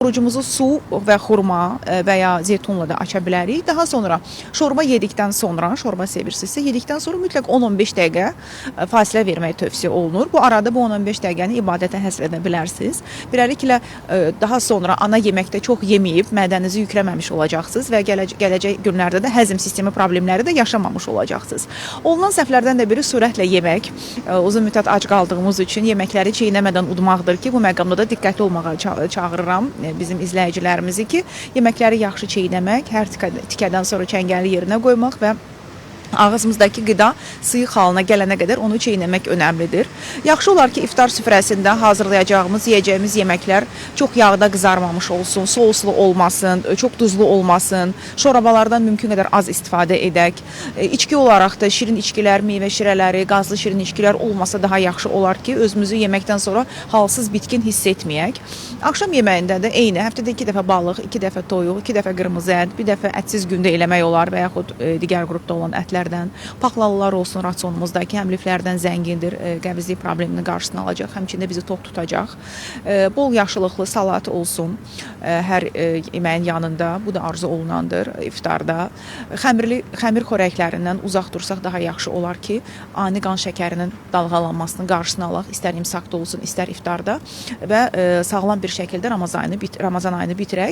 Orucumuzu su və xurma və ya zeytunla da aça bilərik. Daha sonra şorba yedikdən sonra, şorba sevirsinizsə, yedikdən sonra mütləq 10-15 dəqiqə fasilə vermək tövsiyə olunur. Bu arada bu 10-15 dəqiqəni ibadətə həsr edə bilərsiniz. Beləliklə, daha sonra ana yeməkdə çox yeməyib, mədənizi yükləməmiş olacaqsınız və gələcək günlərdə də həzm sistemi problemləri də yaşamamış olacaqsınız. Olunan səhvlərdən də biri sürətlə yemək. Uzun müddət ac qaldığımız üçün yeməkləri çeynəmədən udmaqdır ki, bu məqamda da diqqətli olmağa çağırıram bizim izləyicilərimizi ki, yeməkləri yaxşı çeynəmək, hər tikədən sonra çəngəli yerinə qoymaq və ağzımızdakı qida sıyıq halına gələnə qədər onu çeynəmək önəmlidir. Yaxşı olar ki, iftar süfrəsində hazırlayacağımız, yeyəcəyimiz yeməklər çox yağda qızarmamış olsun, souslu olmasın, çox duzlu olmasın, şorabalardan mümkün qədər az istifadə edək. İçki olaraq da şirin içkilər, meyvə şirələri, qazlı şirin içkilər olmasa daha yaxşı olar ki, özümüzü yeməkdən sonra halsız, bitkin hiss etməyək. Axşam yeməyində də eyni, həftədə 2 dəfə balıq, 2 dəfə toyuq, 2 dəfə qırmızı ət, 1 dəfə ətsiz gündə eləmək olar və yaxud digər qrupda olan ətlər paxlalılar olsun rasionumuzdakı, həm liflərdən zəngindir, qəbizlik probleminin qarşısını alacaq, həmçində bizi tox tutacaq. Bol yaşılıqlı salat olsun hər yeməyin yanında, bu da arzu olunandır iftarda. Xəmir xörəklərindən uzaq dursaq daha yaxşı olar ki, ani qan şəkərinin dalğalanmasının qarşısını alaq, istər imsaqda olsun, istər iftarda və sağlam bir şəkildə Ramazan ayını bitirək.